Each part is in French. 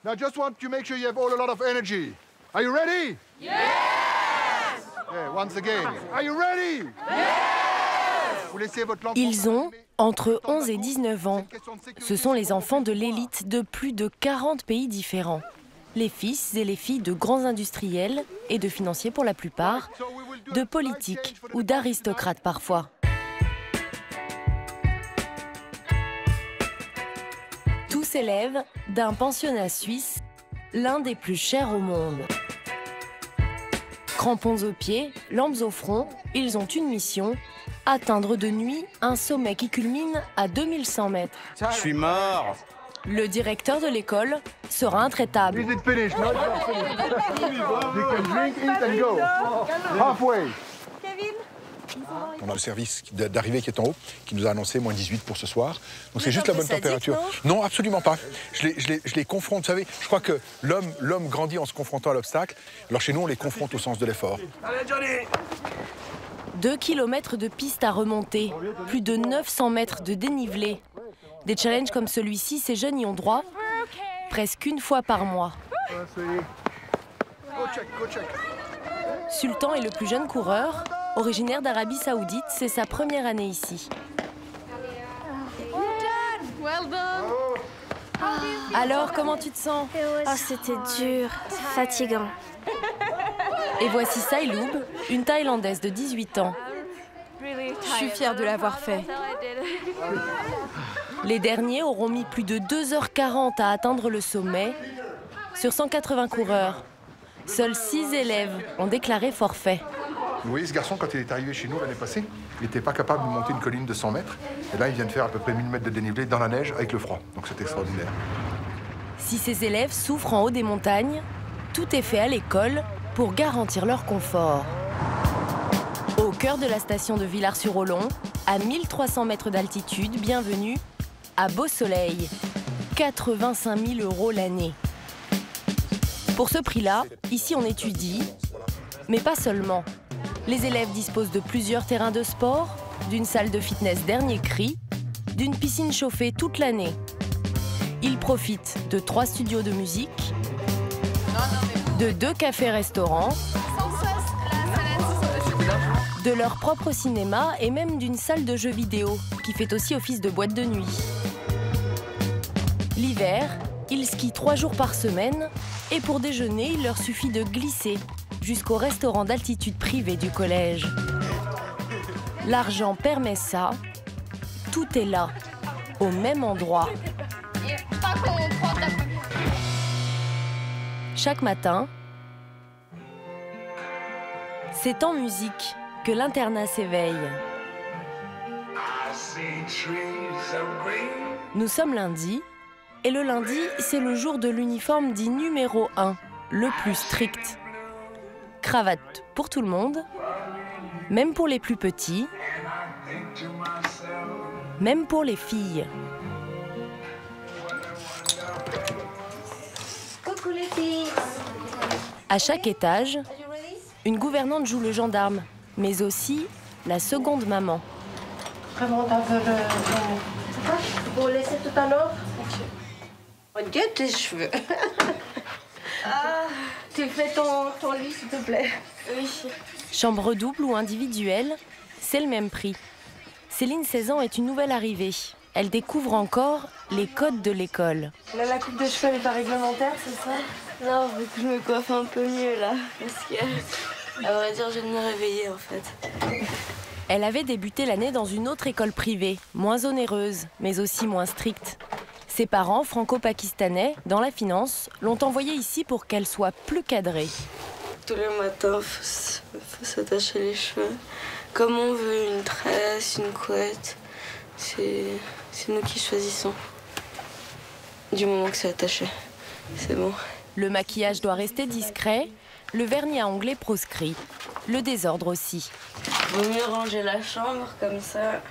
Now I just want to make sure you have all a lot of energy. Are you ready? Yes! Yeah, once again. Are you ready? Yes! Vous laissez votre lampe. Ils ont entre 11 et 19 ans. Ce sont les enfants de l'élite de plus de 40 pays différents. Les fils et les filles de grands industriels et de financiers pour la plupart, de politiques ou d'aristocrates parfois. Tous élèves d'un pensionnat suisse, l'un des plus chers au monde. Crampons aux pieds, lampes au front, ils ont une mission, atteindre de nuit un sommet qui culmine à 2100 mètres. Je suis mort. Le directeur de l'école sera intraitable. Is it finished? No, it's not finished. You can drink, eat and go. Halfway. On a le service d'arrivée qui est en haut, qui nous a annoncé moins 18 pour ce soir. Donc c'est juste la bonne température. Non, absolument pas. Je les confronte. Vous savez, je crois que l'homme grandit en se confrontant à l'obstacle. Alors chez nous, on les confronte au sens de l'effort. Allez, Johnny! 2 kilomètres de piste à remonter, plus de 900 mètres de dénivelé. Des challenges comme celui-ci, ces jeunes y ont droit presque une fois par mois. Sultan est le plus jeune coureur. Originaire d'Arabie Saoudite, c'est sa première année ici. Alors, comment tu te sens? Oh, c'était dur, fatigant. Et voici Sailoub, une Thaïlandaise de 18 ans. Je suis fière de l'avoir fait. Les derniers auront mis plus de 2h40 à atteindre le sommet. Sur 180 coureurs, seuls 6 élèves ont déclaré forfait. Vous voyez ce garçon, quand il est arrivé chez nous l'année passée, il n'était pas capable de monter une colline de 100 mètres. Et là, il vient de faire à peu près 1000 mètres de dénivelé dans la neige avec le froid. Donc c'est extraordinaire. Si ces élèves souffrent en haut des montagnes, tout est fait à l'école pour garantir leur confort. Au cœur de la station de Villars-sur-Olon, à 1300 mètres d'altitude, bienvenue à Beau Soleil. 85 000 € l'année. Pour ce prix-là, ici on étudie, mais pas seulement. Les élèves disposent de plusieurs terrains de sport, d'une salle de fitness dernier cri, d'une piscine chauffée toute l'année. Ils profitent de 3 studios de musique, de 2 cafés-restaurants, de leur propre cinéma et même d'une salle de jeux vidéo qui fait aussi office de boîte de nuit. L'hiver, ils skient 3 jours par semaine et pour déjeuner, il leur suffit de glisser jusqu'au restaurant d'altitude privé du collège. L'argent permet ça. Tout est là, au même endroit. Chaque matin, c'est en musique que l'internat s'éveille. Nous sommes lundi, et le lundi, c'est le jour de l'uniforme dit numéro 1, le plus strict. Cravate pour tout le monde, même pour les plus petits, même pour les filles. Coucou les filles. À chaque étage, une gouvernante joue le gendarme, mais aussi la seconde maman. Vraiment, t'as vu le... Vous laissez tout à l'heure? Regarde tes cheveux. Tu fais ton lit, s'il te plaît. Oui. Chambre double ou individuelle, c'est le même prix. Céline, 16 ans, est une nouvelle arrivée. Elle découvre encore les codes de l'école. Là, la coupe de cheveux n'est pas réglementaire, c'est ça? Non, vu que je me coiffe un peu mieux là. Parce que, à vrai dire, je viens de me réveiller en fait. Elle avait débuté l'année dans une autre école privée, moins onéreuse, mais aussi moins stricte. Ses parents, franco-pakistanais, dans la finance, l'ont envoyée ici pour qu'elle soit plus cadrée. Tous les matins, faut s'attacher les cheveux. Comme on veut, une tresse, une couette. C'est nous qui choisissons. Du moment que c'est attaché, c'est bon. Le maquillage doit rester discret, le vernis à ongles proscrit, le désordre aussi. Vaut mieux ranger la chambre, comme ça,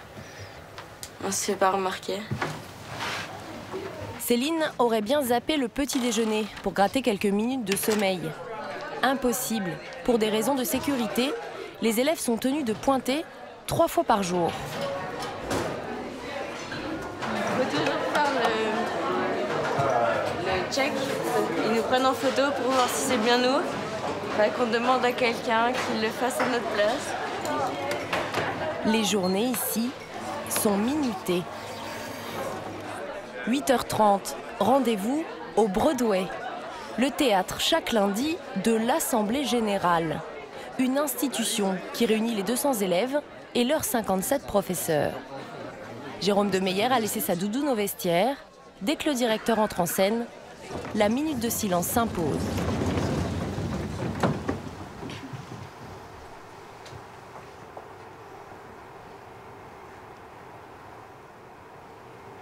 on se fait pas remarquer. Céline aurait bien zappé le petit déjeuner pour gratter quelques minutes de sommeil. Impossible. Pour des raisons de sécurité, les élèves sont tenus de pointer 3 fois par jour. Il faut toujours faire le check. Ils nous prennent en photo pour voir si c'est bien nous. Qu'on demande à quelqu'un qu'il le fasse à notre place. Les journées ici sont minutées. 8h30, rendez-vous au Broadway, le théâtre chaque lundi de l'Assemblée Générale, une institution qui réunit les 200 élèves et leurs 57 professeurs. Jérôme de Meyer a laissé sa doudoune au vestiaire. Dès que le directeur entre en scène, la minute de silence s'impose.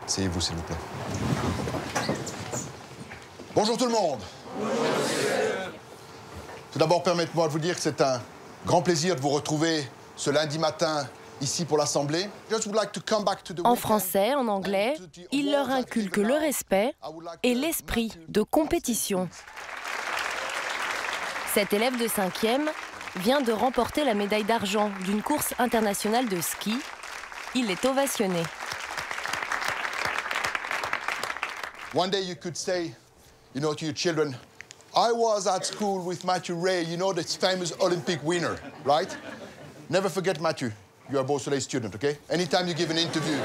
Asseyez-vous, s'il vous plaît. Bonjour tout le monde. Tout d'abord, permettez-moi de vous dire que c'est un grand plaisir de vous retrouver ce lundi matin ici pour l'Assemblée. En français, en anglais, il leur inculque le respect et l'esprit de compétition. Cet élève de 5e vient de remporter la médaille d'argent d'une course internationale de ski. Il est ovationné. One day you could say, to your children, I was at school with Matthew Ray, this famous Olympic winner, right? Never forget Matthew. You are both a student, okay? Anytime you give an interview.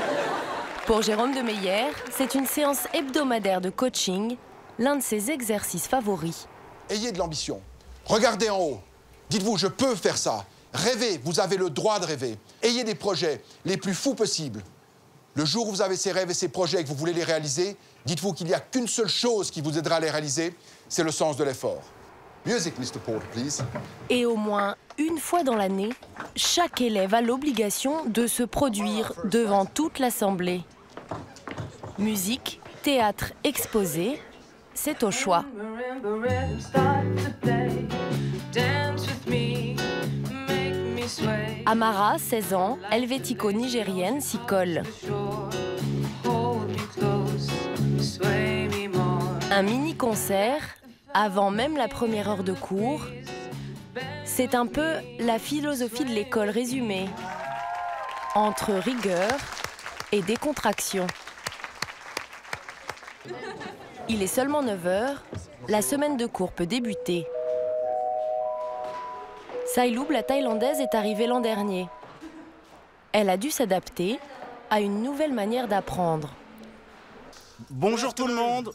Pour Jérôme de Meyer, c'est une séance hebdomadaire de coaching, l'un de ses exercices favoris. Ayez de l'ambition. Regardez en haut. Dites-vous, je peux faire ça. Rêvez, vous avez le droit de rêver. Ayez des projets les plus fous possibles. Le jour où vous avez ces rêves et ces projets et que vous voulez les réaliser, dites-vous qu'il n'y a qu'une seule chose qui vous aidera à les réaliser, c'est le sens de l'effort. Music, Mr. Porter, please. Et au moins une fois dans l'année, chaque élève a l'obligation de se produire devant toute l'Assemblée. Musique, théâtre, exposé, c'est au choix. Amara, 16 ans, helvético-nigérienne, s'y colle. Un mini-concert, avant même la première heure de cours. C'est un peu la philosophie de l'école résumée, entre rigueur et décontraction. Il est seulement 9h, la semaine de cours peut débuter. Sailoub, la Thaïlandaise, est arrivée l'an dernier. Elle a dû s'adapter à une nouvelle manière d'apprendre. Bonjour tout le monde.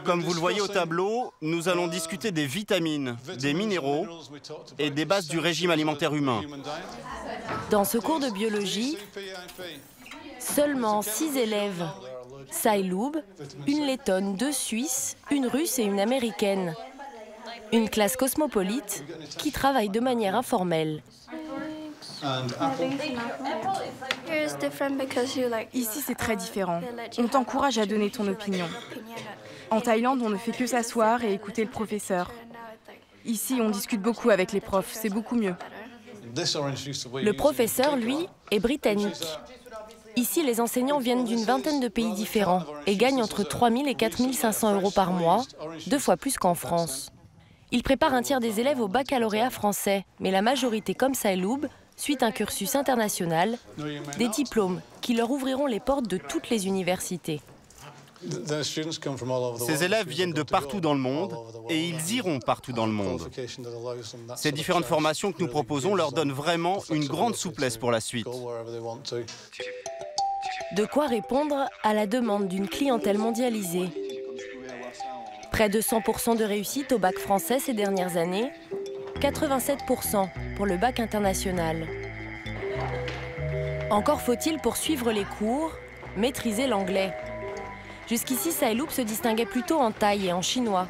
Comme vous le voyez au tableau, nous allons discuter des vitamines, des minéraux et des bases du régime alimentaire humain. Dans ce cours de biologie, seulement 6 élèves. Sailoub, une lettonne, 2 Suisses, une Russe et une Américaine. Une classe cosmopolite qui travaille de manière informelle. Ici, c'est très différent. On t'encourage à donner ton opinion. En Thaïlande, on ne fait que s'asseoir et écouter le professeur. Ici, on discute beaucoup avec les profs, c'est beaucoup mieux. Le professeur, lui, est britannique. Ici, les enseignants viennent d'une vingtaine de pays différents et gagnent entre 3 000 et 4 500 € par mois, 2 fois plus qu'en France. Ils préparent un tiers des élèves au baccalauréat français, mais la majorité, comme Sailoub, suit un cursus international, des diplômes qui leur ouvriront les portes de toutes les universités. Ces élèves viennent de partout dans le monde et ils iront partout dans le monde. Ces différentes formations que nous proposons leur donnent vraiment une grande souplesse pour la suite. De quoi répondre à la demande d'une clientèle mondialisée. Près de 100% de réussite au bac français ces dernières années, 87% pour le bac international. Encore faut-il pour suivre les cours, maîtriser l'anglais. Jusqu'ici, Sailoub se distinguait plutôt en thaï et en chinois.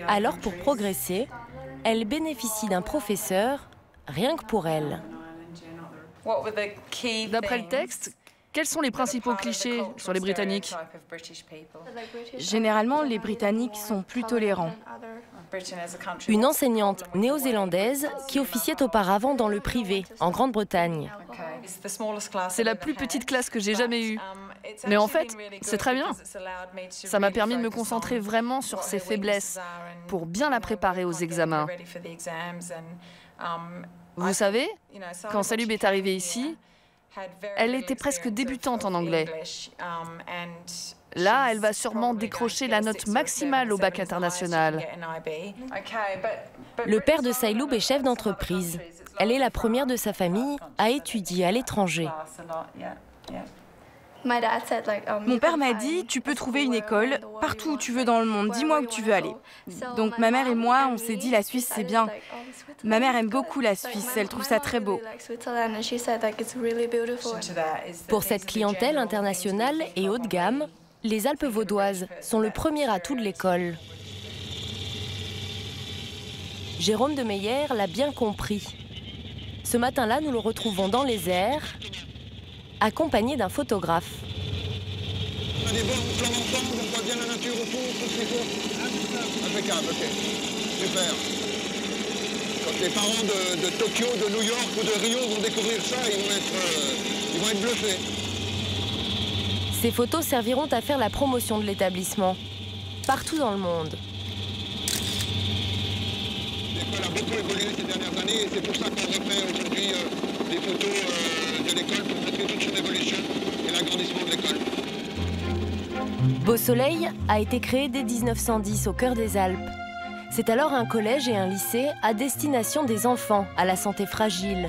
Alors pour progresser, elle bénéficie d'un professeur, rien que pour elle. D'après le texte, quels sont les principaux clichés sur les Britanniques? Généralement, les Britanniques sont plus tolérants. Une enseignante néo-zélandaise qui officiait auparavant dans le privé, en Grande-Bretagne. C'est la plus petite classe que j'ai jamais eue. Mais en fait, c'est très bien. Ça m'a permis de me concentrer vraiment sur ses faiblesses pour bien la préparer aux examens. Vous savez, quand Sailoub est arrivée ici, Elle était presque débutante en anglais. Là, elle va sûrement décrocher la note maximale au bac international. Le père de Sayloub est chef d'entreprise. Elle est la première de sa famille à étudier à l'étranger. Mon père m'a dit, tu peux trouver une école partout où tu veux dans le monde, dis-moi où tu veux aller. Donc ma mère et moi, on s'est dit, la Suisse, c'est bien. Ma mère aime beaucoup la Suisse, elle trouve ça très beau. Pour cette clientèle internationale et haut de gamme, les Alpes vaudoises sont le premier atout de l'école. Jérôme de Meyer l'a bien compris. Ce matin-là, nous le retrouvons dans les airs, accompagné d'un photographe. On a des bons plans d'ensemble, on voit bien la nature autour, tout ce qu'il faut. Impeccable, ok. Super. Quand les parents de Tokyo, de New York ou de Rio vont découvrir ça, ils vont être bluffés. Ces photos serviront à faire la promotion de l'établissement, partout dans le monde. L'école a beaucoup évolué ces dernières années et c'est pour ça qu'on refait aujourd'hui des photos de l'école pour montrer toute son évolution et l'agrandissement de l'école. Beau Soleil a été créé dès 1910 au cœur des Alpes. C'est alors un collège et un lycée à destination des enfants à la santé fragile.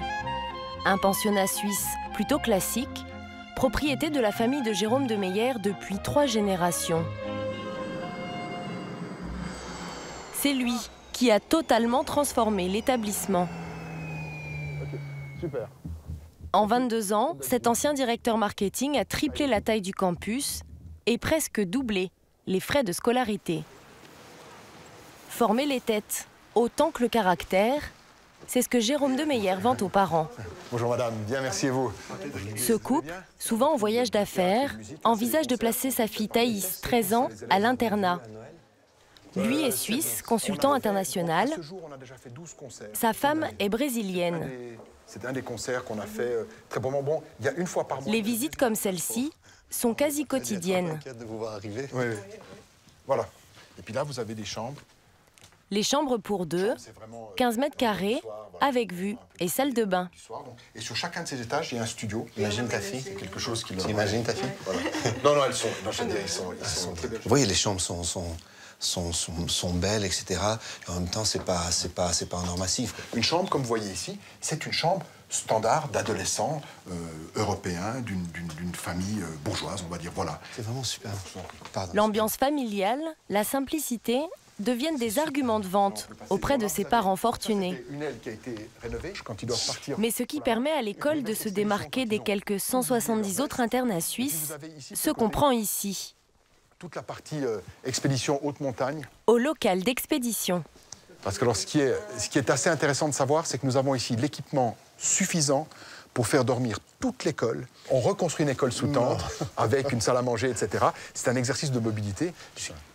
Un pensionnat suisse plutôt classique, propriété de la famille de Jérôme de Meyer depuis 3 générations. C'est lui qui a totalement transformé l'établissement. Okay, super. En 22 ans, cet ancien directeur marketing a triplé la taille du campus et presque doublé les frais de scolarité. Former les têtes autant que le caractère, c'est ce que Jérôme de Meyer vend aux parents. Bonjour madame, bien merci et vous. Ce couple, souvent en voyage d'affaires, envisage de placer sa fille Thaïs, 13 ans, à l'internat. Lui est suisse, consultant international. Sa femme est brésilienne. C'est un des concerts qu'on a fait très bon. Il y a une fois par mois. Les visites comme celle-ci sont quasi quotidiennes. Oui. Voilà. Et puis là, vous avez des chambres. Les chambres pour 2, 15 mètres carrés, avec vue et salle de bain. Et sur chacun de ces étages, il y a un studio. Imagine ta fille. C'est quelque chose qui leur... Imagine ta fille. Voilà. Non, elles sont très belles. Vous voyez, les chambres sont belles, etc. Et en même temps, c'est pas un or massif. Une chambre, comme vous voyez ici, c'est une chambre standard d'adolescents européens d'une famille bourgeoise, on va dire. Voilà. C'est vraiment super. L'ambiance familiale, la simplicité deviennent des arguments de vente auprès de ses parents fortunés. Mais ce qui permet à l'école de se démarquer des quelques 170 autres internats suisses se comprend ici. Toute la partie expédition haute montagne. Au local d'expédition. Parce que alors, ce qui est assez intéressant de savoir, c'est que nous avons ici l'équipement suffisant pour faire dormir toute l'école. On reconstruit une école sous tente avec une salle à manger, etc. C'est un exercice de mobilité.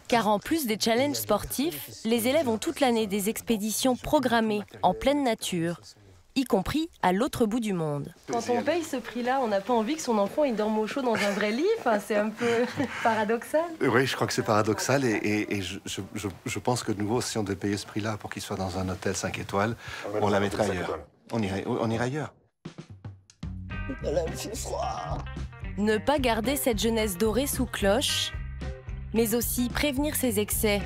Car en plus des challenges sportifs, les élèves ont toute l'année des expéditions programmées en pleine nature, y compris à l'autre bout du monde. Quand on paye ce prix-là, on n'a pas envie que son enfant il dorme au chaud dans un vrai lit. Enfin, c'est un peu paradoxal. Oui, je crois que c'est paradoxal et je pense que de nouveau, si on devait payer ce prix-là pour qu'il soit dans un hôtel 5 étoiles, on la mettrait ailleurs. On irait ailleurs. Ne pas garder cette jeunesse dorée sous cloche, mais aussi prévenir ses excès.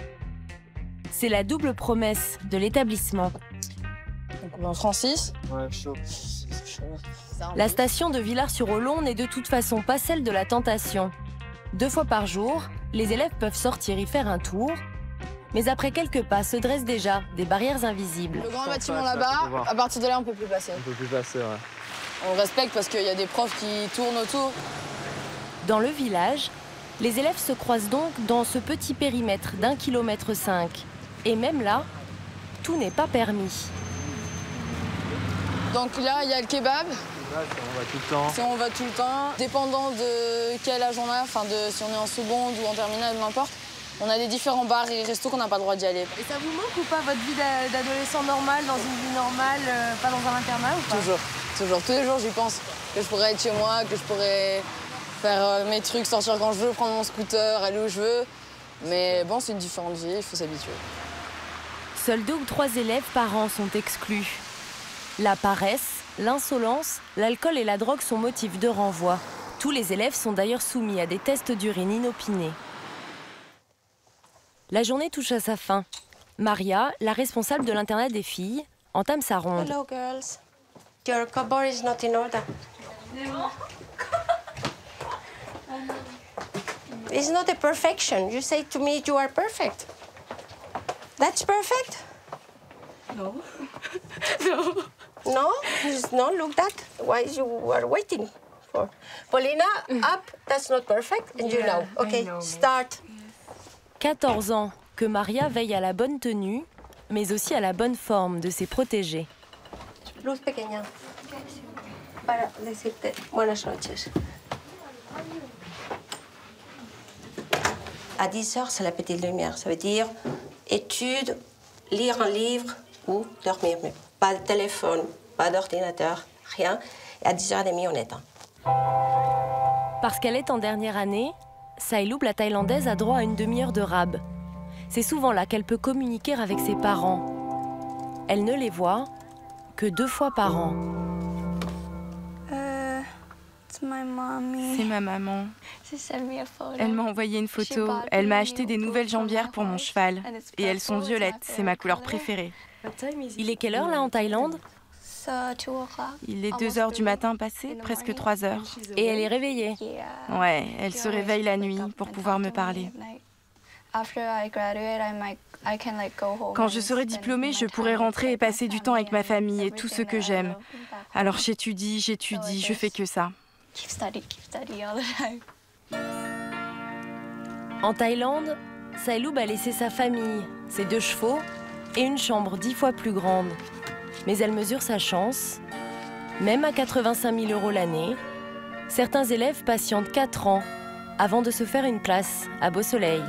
C'est la double promesse de l'établissement. Donc on est en Francis. Ouais, chaud. La station de Villars-sur-Olon n'est de toute façon pas celle de la tentation. 2 fois par jour, les élèves peuvent sortir y faire un tour, mais après quelques pas se dressent déjà des barrières invisibles. Le grand bâtiment là-bas, à partir de là, on peut plus passer. On peut plus passer, ouais. On le respecte parce qu'il y a des profs qui tournent autour. Dans le village, les élèves se croisent donc dans ce petit périmètre d'1,5 km. Et même là, tout n'est pas permis. Donc là, il y a le kebab. On va tout le temps. Si on va tout le temps, dépendant de quel âge on a, enfin si on est en seconde ou en terminale, n'importe, on a des différents bars et restos qu'on n'a pas le droit d'y aller. Et ça vous manque ou pas, votre vie d'adolescent normal, dans une vie normale, pas dans un internat ou pas? Toujours. Tous les jours, j'y pense. Que je pourrais être chez moi, que je pourrais faire mes trucs, sortir quand je veux, prendre mon scooter, aller où je veux. Mais bon, c'est une différente vie, il faut s'habituer. Seuls 2 ou 3 élèves par an sont exclus. La paresse l'insolence, l'alcool et la drogue sont motifs de renvoi. Tous les élèves sont d'ailleurs soumis à des tests d'urine inopinés. La journée touche à sa fin. Maria, la responsable de l'internat des filles, entame sa ronde. Hello girls. Your cupboard is not in order. It's not a perfection. You say to me you are perfect. That's perfect? No. No. No? No, look that. Why you are waiting for? Paulina, up, that's not perfect, and you know. Okay, start. 14 ans que Maria veille à la bonne tenue, mais aussi à la bonne forme de ses protégés. Luz pequeña. Para decirte buenas noches. À 10 heures, c'est la petite lumière. Ça veut dire étude, lire un livre ou dormir. Mais pas de téléphone, pas d'ordinateur, rien. Et à 10h30, on éteint. Parce qu'elle est en dernière année, Sailoup, la Thaïlandaise, a droit à une demi-heure de rab. C'est souvent là qu'elle peut communiquer avec ses parents. Elle ne les voit que 2 fois par an. C'est ma maman. Elle m'a envoyé une photo. Elle m'a acheté des nouvelles jambières pour mon cheval. Et elles sont violettes, c'est ma couleur préférée. Il est quelle heure là en Thaïlande? Il est 2h du matin passé, presque 3h. Et elle est réveillée? Ouais, elle se réveille la nuit pour pouvoir me parler. Quand je serai diplômée, je pourrai rentrer et passer du temps avec ma famille et tout ce que j'aime. Alors j'étudie, je fais que ça. En Thaïlande, Sailoup a laissé sa famille, ses 2 chevaux et une chambre 10 fois plus grande. Mais elle mesure sa chance. Même à 85 000 € l'année, certains élèves patientent 4 ans avant de se faire une place à Beau Soleil.